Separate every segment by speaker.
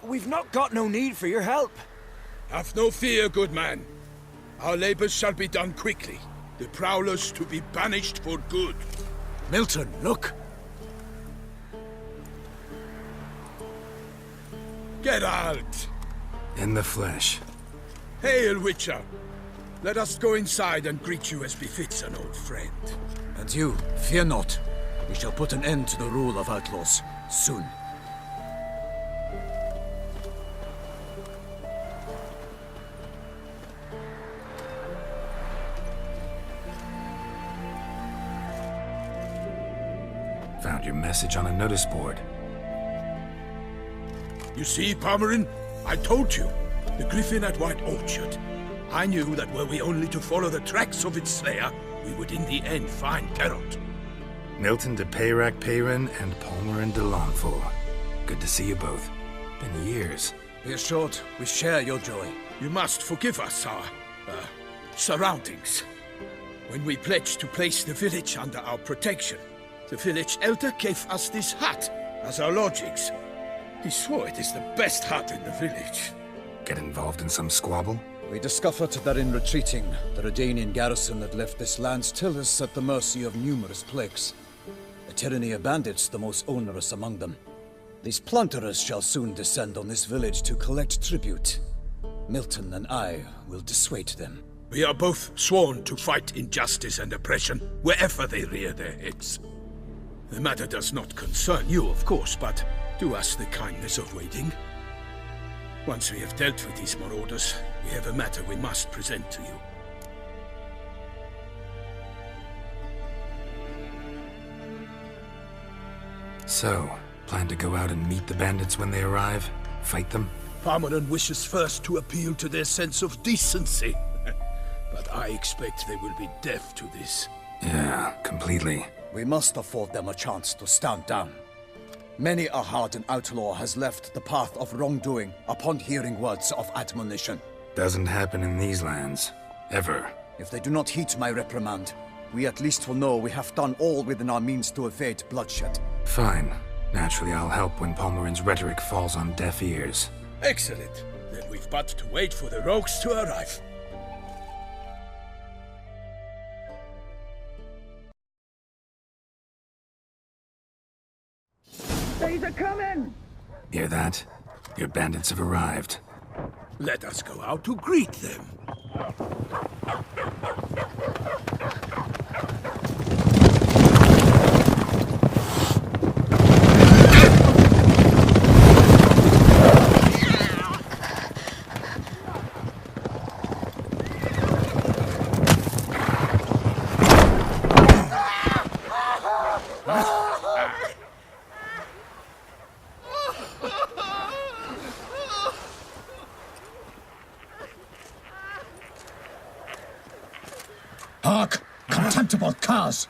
Speaker 1: We've not got no need for your help.
Speaker 2: Have no fear, good man. Our labors shall be done quickly. The prowlers to be banished for good.
Speaker 3: Milton, look!
Speaker 2: Geralt!
Speaker 4: In the flesh.
Speaker 2: Hail, Witcher! Let us go inside and greet you as befits an old friend.
Speaker 3: And you, fear not. We shall put an end to the rule of outlaws, soon.
Speaker 4: Found your message on a notice board.
Speaker 2: You see, Palmerin? I told you. The griffin at White Orchard. I knew that were we only to follow the tracks of its slayer, we would in the end find Geralt.
Speaker 4: Milton de Peyrac Peyrin and Palmerin de Launfal. Good to see you both. Been years.
Speaker 3: Be assured, we share your joy.
Speaker 2: You must forgive us our, surroundings. When we pledged to place the village under our protection, the village elder gave us this hut as our lodgings. He swore it is the best hut in the village.
Speaker 4: Get involved in some squabble?
Speaker 3: We discovered that in retreating, the Redanian garrison had left this land's tillers at the mercy of numerous plagues. A tyranny of bandits, the most onerous among them. These plunderers shall soon descend on this village to collect tribute. Milton and I will dissuade them.
Speaker 2: We are both sworn to fight injustice and oppression wherever they rear their heads. The matter does not concern you, of course, but do us the kindness of waiting. Once we have dealt with these marauders, we have a matter we must present to you.
Speaker 4: So, plan to go out and meet the bandits when they arrive? Fight them?
Speaker 2: Palmerin wishes first to appeal to their sense of decency. But I expect they will be deaf to this.
Speaker 4: Yeah, completely.
Speaker 3: We must afford them a chance to stand down. Many a hardened outlaw has left the path of wrongdoing upon hearing words of admonition.
Speaker 4: Doesn't happen in these lands. Ever.
Speaker 3: If they do not heed my reprimand, we at least will know we have done all within our means to evade bloodshed.
Speaker 4: Fine. Naturally, I'll help when Palmerin's rhetoric falls on deaf ears.
Speaker 2: Excellent. Then we've but to wait for the rogues to arrive.
Speaker 1: They's a coming!
Speaker 4: Hear that? Your bandits have arrived.
Speaker 2: Let us go out to greet them.
Speaker 5: Hark! Contemptible curs!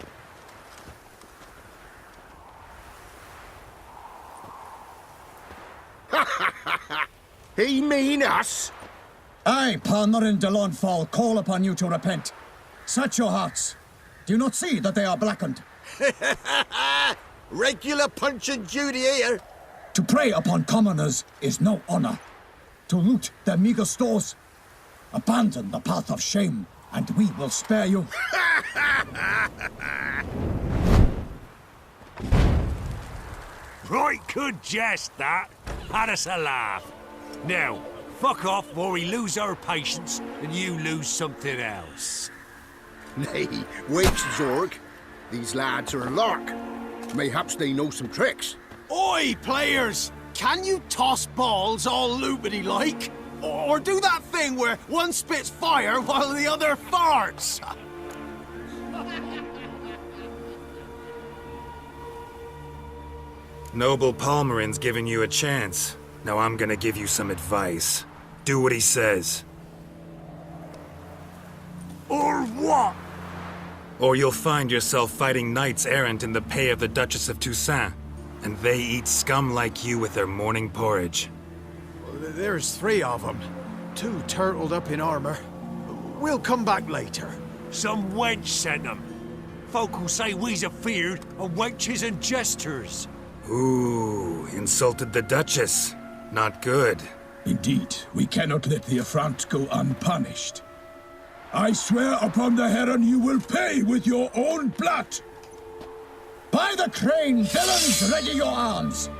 Speaker 6: He mean us?
Speaker 5: I, Palmerin de Launfal, call upon you to repent. Search your hearts. Do you not see that they are blackened?
Speaker 6: Regular Punch and Judy here.
Speaker 5: To prey upon commoners is no honor. To loot their meager stores, abandon the path of shame, and we will spare you.
Speaker 7: Right good jest, that. Had us a laugh. Now, fuck off or we lose our patience and you lose something else.
Speaker 6: Nay, wait, Zorg. These lads are a lark. Mayhaps they know some tricks.
Speaker 8: Oi, players! Can you toss balls all loopity-like? Or do that thing where one spits fire while the other farts?
Speaker 4: Noble Palmerin's giving you a chance. Now I'm gonna give you some advice. Do what he says.
Speaker 7: Or what?
Speaker 4: Or you'll find yourself fighting knights errant in the pay of the Duchess of Toussaint. And they eat scum like you with their morning porridge.
Speaker 8: There's 3 of them. 2 turtled up in armor. We'll come back later.
Speaker 7: Some wench sent them. Folk will say we's afeard of wenches and jesters.
Speaker 4: Ooh, insulted the Duchess. Not good.
Speaker 5: Indeed, we cannot let the affront go unpunished. I swear upon the Heron you will pay with your own blood! By the crane, villains, ready your arms!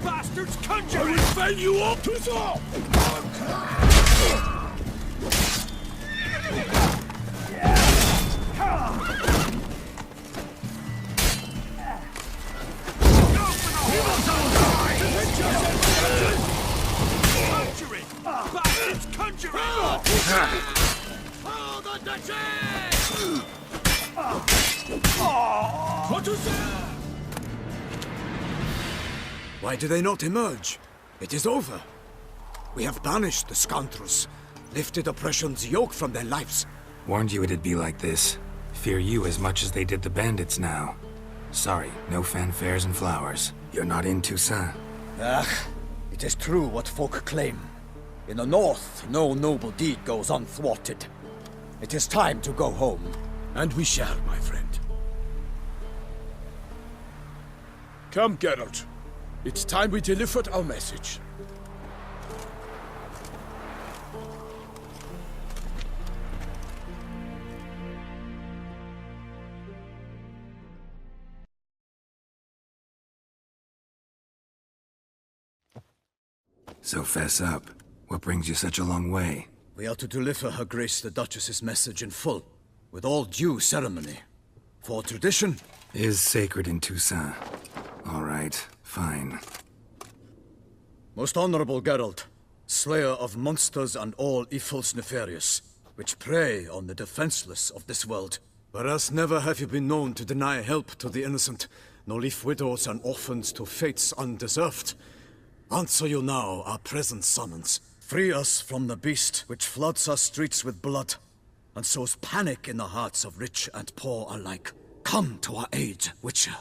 Speaker 7: Bastards, conjure it! Fail you all to solve! Conjure it! Bastards, conjure it! Hold on the chain! What is that?
Speaker 3: Why do they not emerge? It is over. We have banished the scoundrels, lifted oppression's yoke from their lives.
Speaker 4: Warned you it'd be like this. Fear you as much as they did the bandits now. Sorry, no fanfares and flowers. You're not in Toussaint.
Speaker 3: It is true what folk claim. In the north, no noble deed goes unthwarted. It is time to go home.
Speaker 2: And we shall, my friend. Come, Geralt. It's time we delivered our message.
Speaker 4: So fess up. What brings you such a long way?
Speaker 3: We are to deliver Her Grace the Duchess's message in full, with all due ceremony. For tradition
Speaker 4: is sacred in Toussaint. All right, fine.
Speaker 3: Most honorable Geralt, slayer of monsters and all evils nefarious, which prey on the defenseless of this world. Whereas never have you been known to deny help to the innocent, nor leave widows and orphans to fates undeserved. Answer you now our present summons. Free us from the beast which floods our streets with blood, and sows panic in the hearts of rich and poor alike. Come to our aid, Witcher.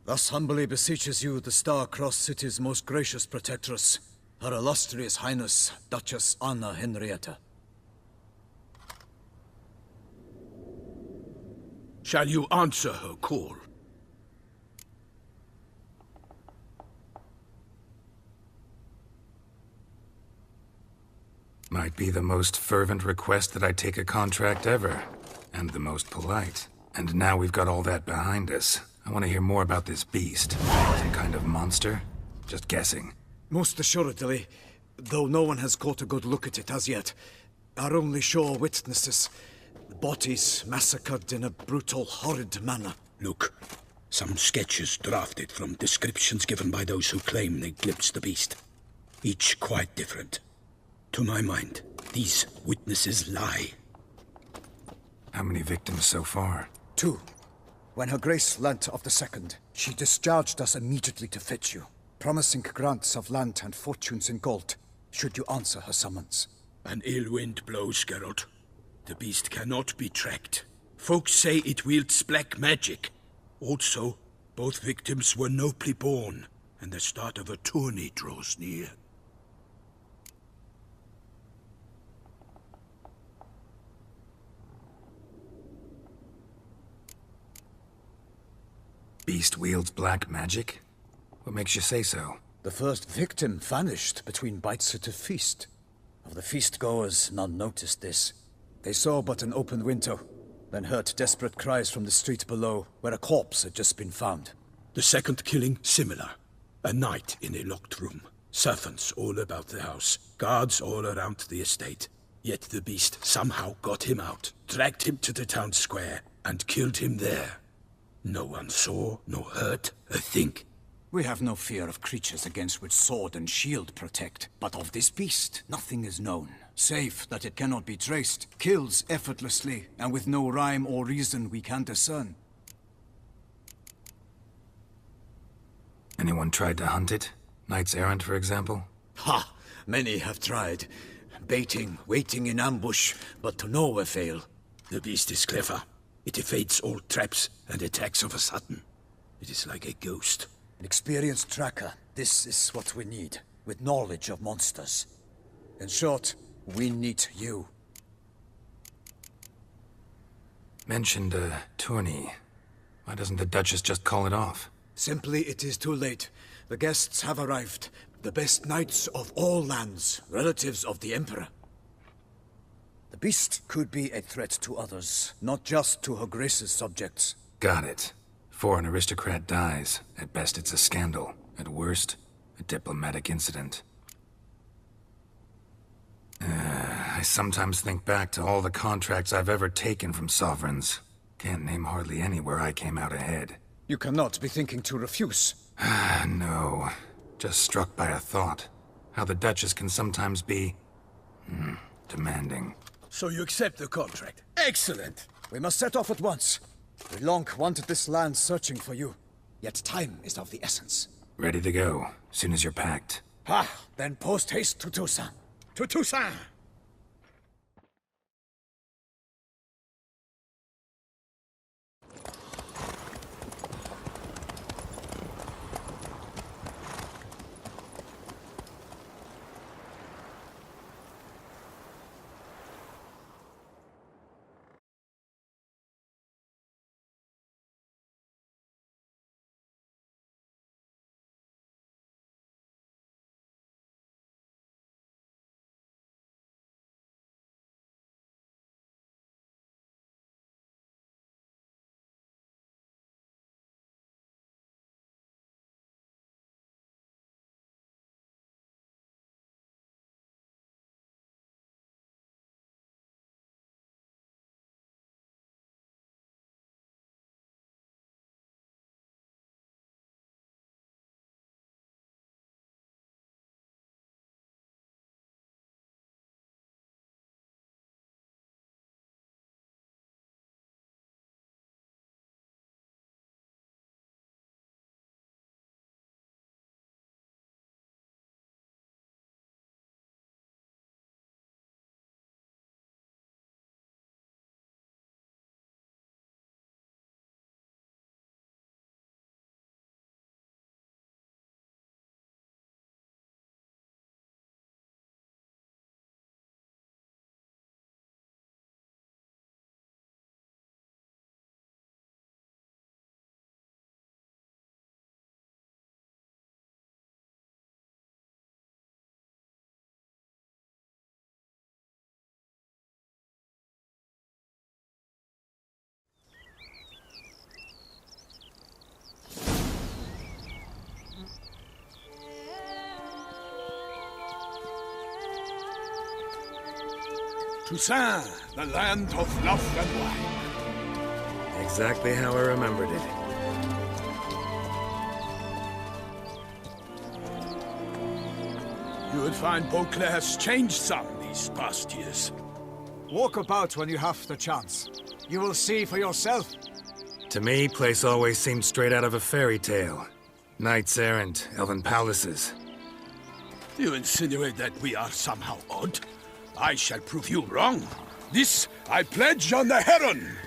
Speaker 3: Thus humbly beseeches you the Star-Crossed City's most gracious protectress, Her Illustrious Highness, Duchess Anna Henrietta.
Speaker 2: Shall you answer her call?
Speaker 4: Might be the most fervent request that I take a contract ever. And the most polite. And now we've got all that behind us. I want to hear more about this beast. Some kind of monster? Just guessing.
Speaker 3: Most assuredly, though no one has caught a good look at it as yet. Our only sure witnesses. Bodies massacred in a brutal, horrid manner.
Speaker 2: Look, some sketches drafted from descriptions given by those who claim they glimpsed the beast. Each quite different. To my mind, these witnesses lie.
Speaker 4: How many victims so far?
Speaker 3: 2. When Her Grace learnt of the second, she discharged us immediately to fetch you, promising grants of land and fortunes in gold, should you answer her summons.
Speaker 2: An ill wind blows, Geralt. The beast cannot be tracked. Folks say it wields black magic. Also, both victims were nobly born, and the start of a tourney draws near.
Speaker 4: Beast wields black magic? What makes you say so?
Speaker 3: The first victim vanished between bites at a feast. Of the feast-goers, none noticed this. They saw but an open window, then heard desperate cries from the street below, where a corpse had just been found.
Speaker 2: The second killing, similar. A night in a locked room. Servants all about the house. Guards all around the estate. Yet the beast somehow got him out, dragged him to the town square, and killed him there. No one saw, nor heard a thing.
Speaker 3: We have no fear of creatures against which sword and shield protect, but of this beast, nothing is known. Save that it cannot be traced, kills effortlessly, and with no rhyme or reason we can discern.
Speaker 4: Anyone tried to hunt it? Knights errant, for example?
Speaker 3: Ha! Many have tried. Baiting, waiting in ambush, but to no avail.
Speaker 2: The beast is clever. It evades all traps and attacks of a sudden. It is like a ghost.
Speaker 3: An experienced tracker. This is what we need, with knowledge of monsters. In short, we need you.
Speaker 4: Mentioned a tourney. Why doesn't the Duchess just call it off?
Speaker 3: Simply, it is too late. The guests have arrived. The best knights of all lands, relatives of the Emperor. The beast could be a threat to others, not just to Her Grace's subjects.
Speaker 4: Got it. Before an aristocrat dies, at best it's a scandal. At worst, a diplomatic incident. I sometimes think back to all the contracts I've ever taken from sovereigns. Can't name hardly any where I came out ahead.
Speaker 3: You cannot be thinking to refuse.
Speaker 4: No. Just struck by a thought. How the Duchess can sometimes be... demanding.
Speaker 2: So you accept the contract. Excellent!
Speaker 3: We must set off at once. We long wanted this land searching for you. Yet time is of the essence.
Speaker 4: Ready to go, soon as you're packed.
Speaker 3: Then post-haste to Toussaint.
Speaker 2: To Toussaint! Toussaint, the land of love and wine.
Speaker 4: Exactly how I remembered it.
Speaker 2: You will find Beauclair's changed some these past years.
Speaker 1: Walk about when you have the chance. You will see for yourself.
Speaker 4: To me, place always seemed straight out of a fairy tale. Knights errant, elven palaces.
Speaker 2: You insinuate that we are somehow odd? I shall prove you wrong. This I pledge on the Heron!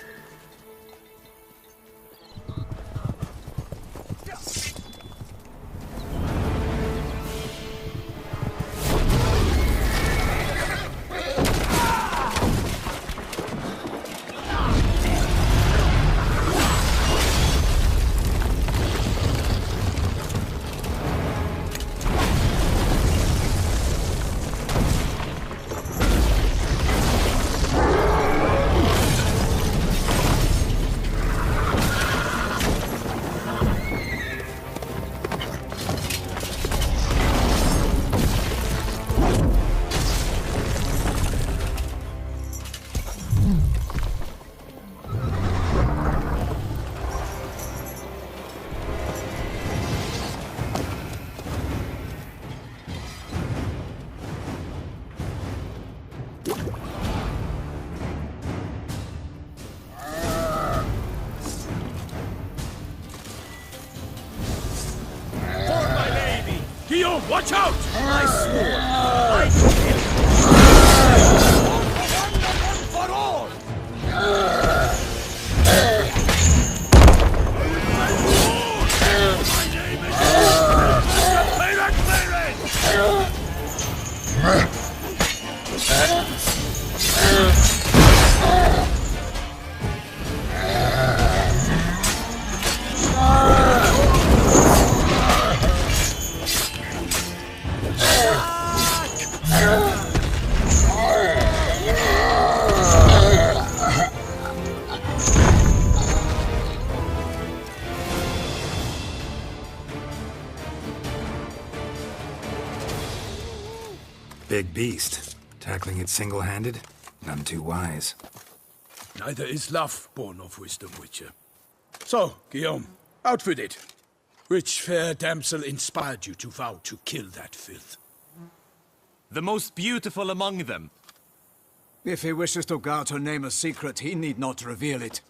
Speaker 7: Guillaume, watch out!
Speaker 1: I swore. I
Speaker 7: For all! My name is...
Speaker 4: Big beast. Tackling it single-handed? None too wise.
Speaker 2: Neither is love born of wisdom, Witcher. So, Guillaume, out with it. Which fair damsel inspired you to vow to kill that filth?
Speaker 8: The most beautiful among them.
Speaker 1: If he wishes to guard her name a secret, he need not reveal it.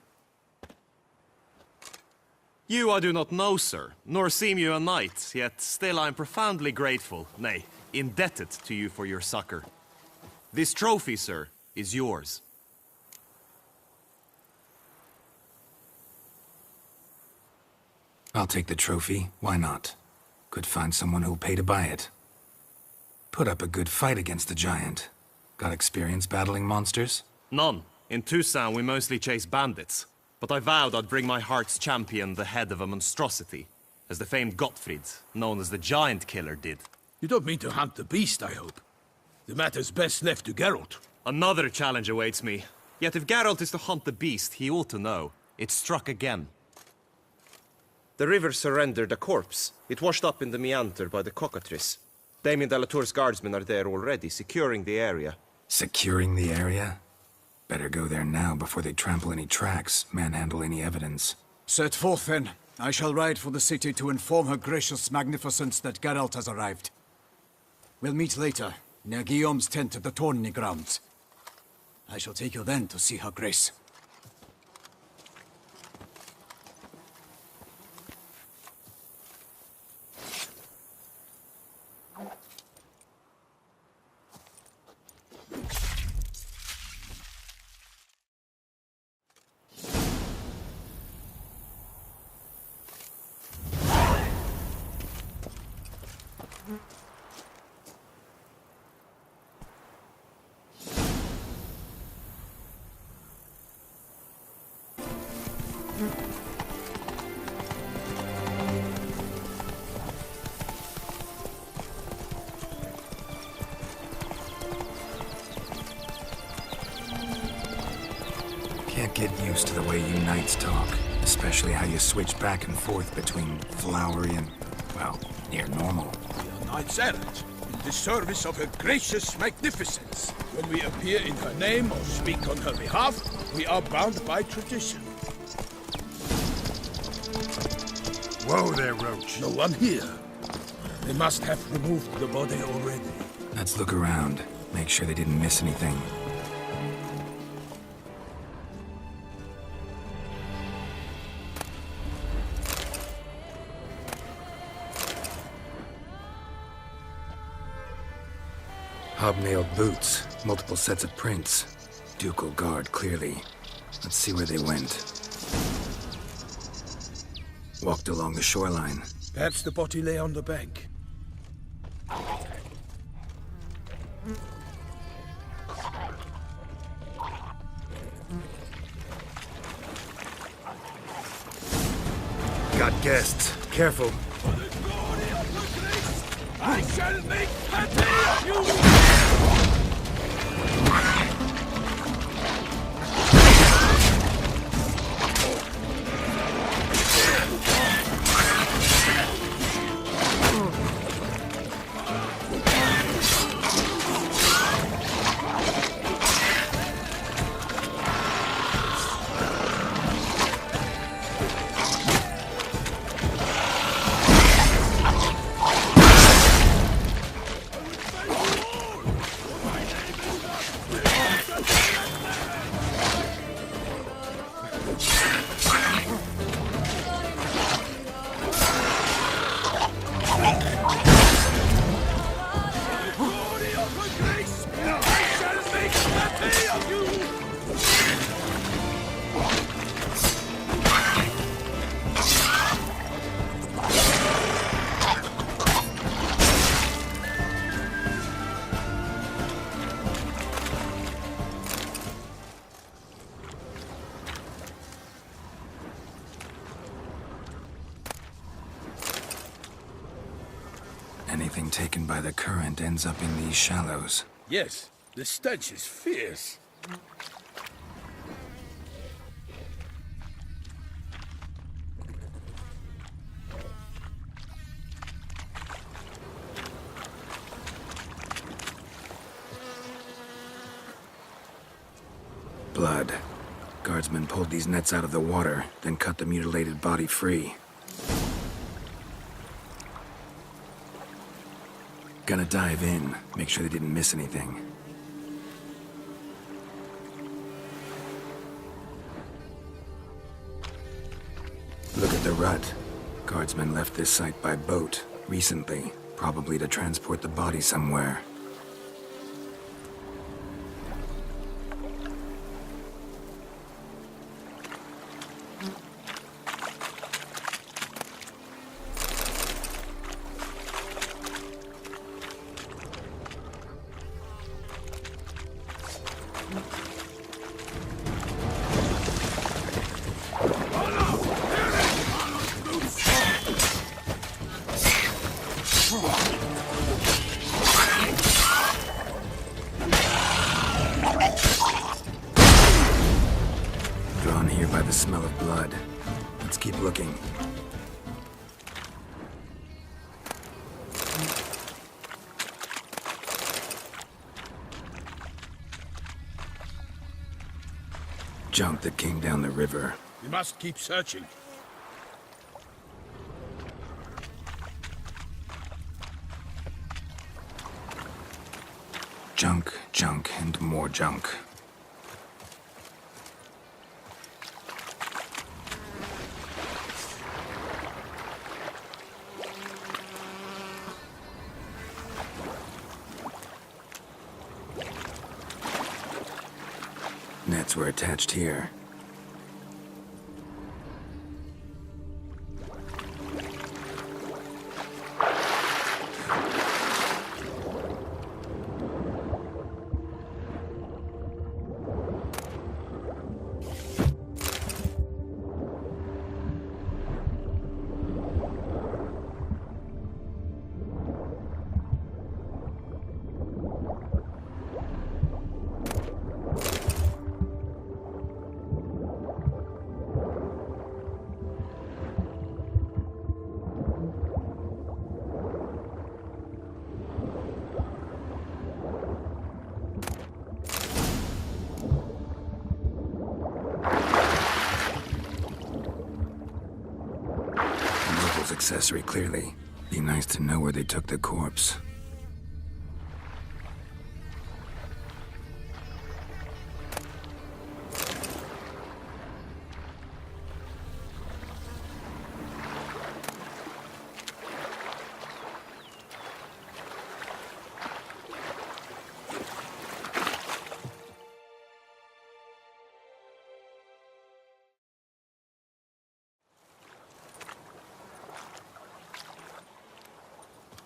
Speaker 8: You I do not know, sir, nor seem you a knight, yet still I am profoundly grateful, nay, indebted to you for your succor. This trophy, sir, is yours.
Speaker 4: I'll take the trophy. Why not? Could find someone who'll pay to buy it. Put up a good fight against the giant. Got experience battling monsters?
Speaker 8: None. In Toussaint we mostly chase bandits. But I vowed I'd bring my heart's champion the head of a monstrosity, as the famed Gottfried, known as the Giant Killer, did.
Speaker 2: You don't mean to hunt the beast, I hope. The matter's best left to Geralt.
Speaker 8: Another challenge awaits me. Yet if Geralt is to hunt the beast, he ought to know. It struck again.
Speaker 9: The river surrendered a corpse. It washed up in the meander by the cockatrice. Damien de la Tour's guardsmen are there already, securing the area.
Speaker 4: Securing the area? Better go there now before they trample any tracks, manhandle any evidence.
Speaker 1: Set forth, then. I shall ride for the city to inform her gracious magnificence that Geralt has arrived. We'll meet later, near Guillaume's tent at the tourney grounds. I shall take you then to see her grace.
Speaker 4: Can't get used to the way you knights talk, especially how you switch back and forth between flowery and, well, near normal.
Speaker 2: We are knights errant. In the service of her gracious magnificence. When we appear in her name or speak on her behalf, we are bound by tradition.
Speaker 4: Whoa there, Roach.
Speaker 2: No one here. They must have removed the body already.
Speaker 4: Let's look around. Make sure they didn't miss anything. Hobnailed boots, multiple sets of prints. Ducal guard, clearly. Let's see where they went. Walked along the shoreline.
Speaker 2: Perhaps the body lay on the bank.
Speaker 4: Got guests. Careful.
Speaker 2: I shall make petty of you!
Speaker 4: Anything taken by the current ends up in these shallows.
Speaker 2: Yes, the stench is fierce.
Speaker 4: Blood. Guardsmen pulled these nets out of the water, then cut the mutilated body free. Gonna dive in, make sure they didn't miss anything. Look at the rut. Guardsmen left this site by boat, recently, probably to transport the body somewhere. Drawn here by the smell of blood. Let's keep looking. Junk that came down the river.
Speaker 2: We must keep searching.
Speaker 4: Junk, junk, and more junk. Nets were attached here. accessory, clearly. Be nice to know where they took the corpse.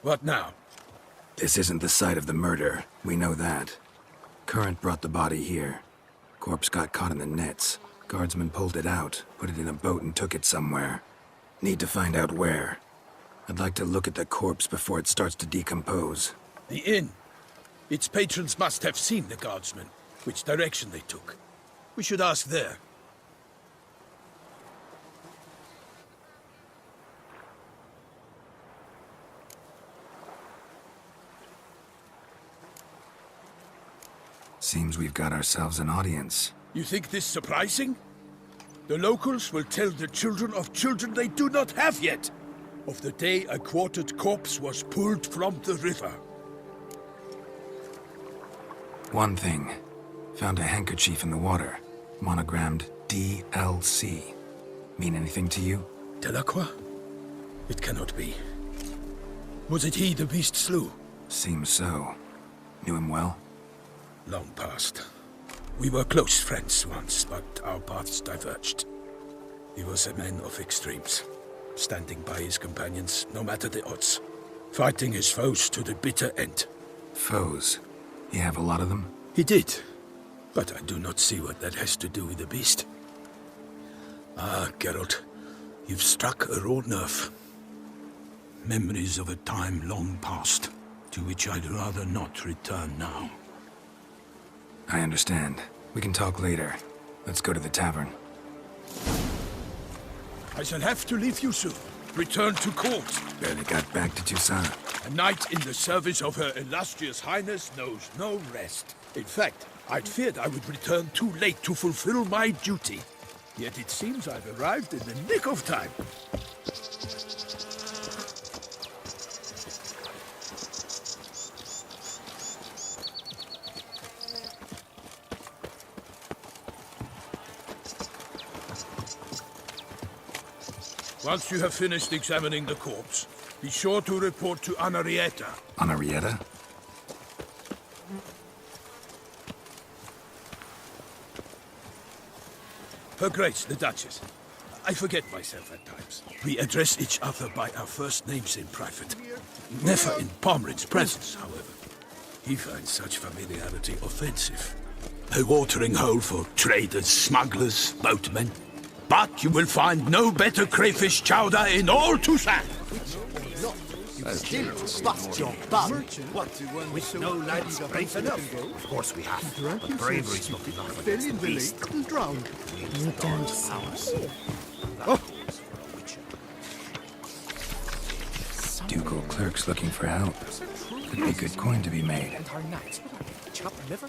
Speaker 2: What now?
Speaker 4: This isn't the site of the murder. We know that. Current brought the body here. Corpse got caught in the nets. Guardsmen pulled it out, put it in a boat and took it somewhere. Need to find out where. I'd like to look at the corpse before it starts to decompose.
Speaker 2: The inn. Its patrons must have seen the guardsmen, which direction they took. We should ask there.
Speaker 4: Seems we've got ourselves an audience.
Speaker 2: You think this surprising? The locals will tell the children of children they do not have yet, of the day a quartered corpse was pulled from the river.
Speaker 4: One thing. Found a handkerchief in the water. Monogrammed DLC. Mean anything to you?
Speaker 2: Delacroix? It cannot be. Was it he the beast slew?
Speaker 4: Seems so. Knew him well?
Speaker 2: Long past. We were close friends once, but our paths diverged. He was a man of extremes, standing by his companions, no matter the odds. Fighting his foes to the bitter end.
Speaker 4: Foes? You have a lot of them?
Speaker 2: He did, but I do not see what that has to do with the beast. Ah, Geralt, you've struck a raw nerve. Memories of a time long past, to which I'd rather not return now.
Speaker 4: I understand. We can talk later. Let's go to the tavern.
Speaker 2: I shall have to leave you soon. Return to court.
Speaker 4: Barely got back to Toussaint.
Speaker 2: A knight in the service of Her Illustrious Highness knows no rest. In fact, I'd feared I would return too late to fulfill my duty. Yet it seems I've arrived in the nick of time. Once you have finished examining the corpse, be sure to report to Anarietta.
Speaker 4: Anarietta?
Speaker 2: Her Grace, the Duchess. I forget myself at times. We address each other by our first names in private. Never in Pomrin's presence, however. He finds such familiarity offensive. A watering hole for traders, smugglers, boatmen. But you will find no better crayfish chowder in all Toussaint.
Speaker 10: Still bust your bum. What? With no lads brave enough? Of course we have. But bravery's not enough against the beast.
Speaker 11: Drowned.
Speaker 10: You don't see.
Speaker 4: Ducal clerks looking for help. Could be good coin to be made.
Speaker 10: And our knights. Chop liver?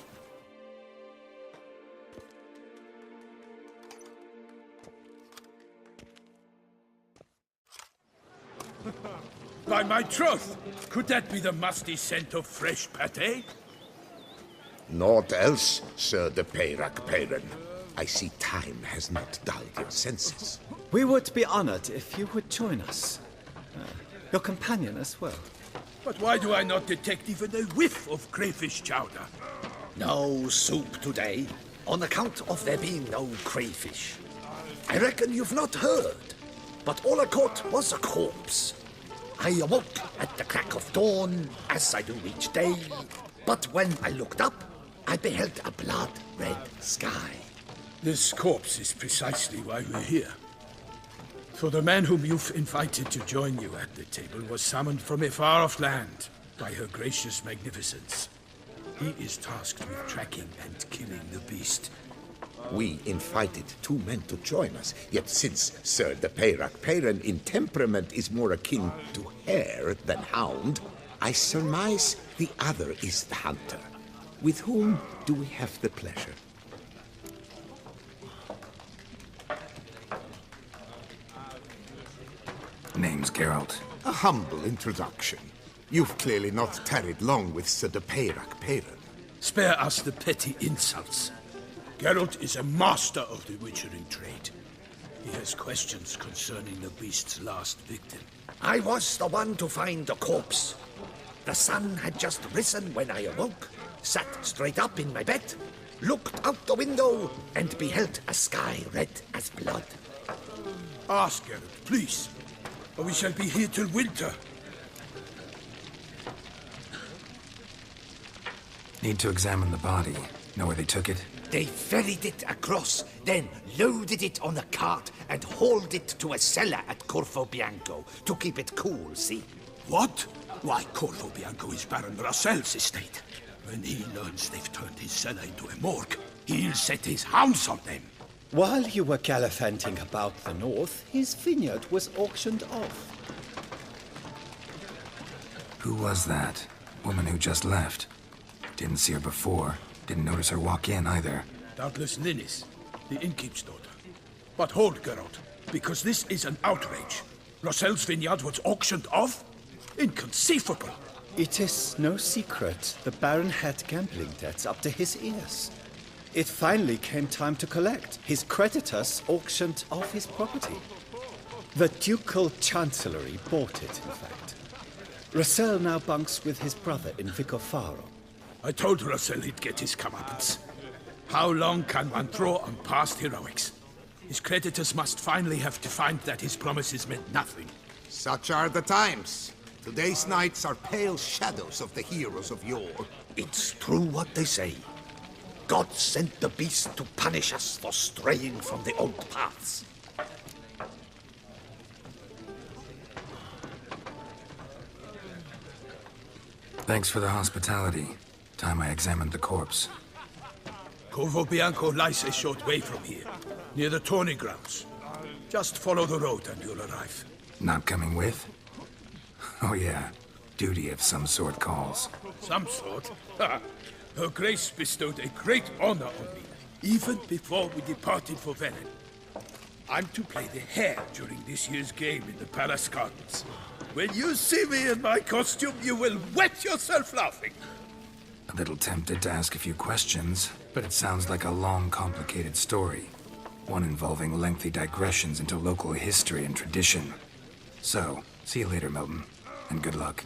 Speaker 2: By my troth, could that be the musty scent of fresh pâté?
Speaker 12: Naught else, Sir de Peyrac-Peyran. I see time has not dulled your senses.
Speaker 11: We would be honored if you would join us. Your companion as well.
Speaker 2: But why do I not detect even a whiff of crayfish chowder?
Speaker 10: No soup today, on account of there being no crayfish. I reckon you've not heard, but all I caught was a corpse. I awoke at the crack of dawn, as I do each day, but when I looked up, I beheld a blood-red sky.
Speaker 2: This corpse is precisely why we're here. For the man whom you've invited to join you at the table was summoned from a far-off land by Her Gracious Magnificence. He is tasked with tracking and killing the beast.
Speaker 12: We invited two men to join us, yet since Sir de Peyrac-Peyran in temperament is more akin to hare than hound, I surmise the other is the hunter. With whom do we have the pleasure?
Speaker 4: Name's Geralt.
Speaker 12: A humble introduction. You've clearly not tarried long with Sir de Peyrac Peyran.
Speaker 2: Spare us the petty insults. Geralt is a master of the witchering trade. He has questions concerning the beast's last victim.
Speaker 10: I was the one to find the corpse. The sun had just risen when I awoke, sat straight up in my bed, looked out the window, and beheld a sky red as blood.
Speaker 2: Ask Geralt, please, or we shall be here till winter.
Speaker 4: Need to examine the body. Know where they took it?
Speaker 10: They ferried it across, then loaded it on a cart and hauled it to a cellar at Corvo Bianco to keep it cool, see?
Speaker 2: What? Why, Corvo Bianco is Baron Russell's estate. When he learns they've turned his cellar into a morgue, he'll set his hounds on them.
Speaker 11: While you were gallivanting about the north, his vineyard was auctioned off.
Speaker 4: Who was that? Woman who just left. Didn't see her before. Didn't notice her walk in either.
Speaker 2: Doubtless Ninnis, the innkeep's daughter. But hold, Geralt, because this is an outrage. Russell's vineyard was auctioned off? Inconceivable!
Speaker 11: It is no secret the Baron had gambling debts up to his ears. It finally came time to collect. His creditors auctioned off his property. The Ducal Chancellery bought it, in fact. Russell now bunks with his brother in Vicofaro.
Speaker 2: I told Russell he'd get his comeuppance. How long can one draw on past heroics? His creditors must finally have to find that his promises meant nothing.
Speaker 12: Such are the times. Today's knights are pale shadows of the heroes of yore.
Speaker 10: It's true what they say. God sent the beast to punish us for straying from the old paths.
Speaker 4: Thanks for the hospitality. Time I examined the corpse.
Speaker 2: Corvo Bianco lies a short way from here, near the tourney grounds. Just follow the road and you'll arrive.
Speaker 4: Not coming with? Oh yeah, duty of some sort calls.
Speaker 2: Some sort? Her Grace bestowed a great honor on me, even before we departed for Velen. I'm to play the hare during this year's game in the palace gardens. When you see me in my costume, you will wet yourself laughing.
Speaker 4: A little tempted to ask a few questions, but it sounds like a long, complicated story. One involving lengthy digressions into local history and tradition. So, see you later, Milton, and good luck.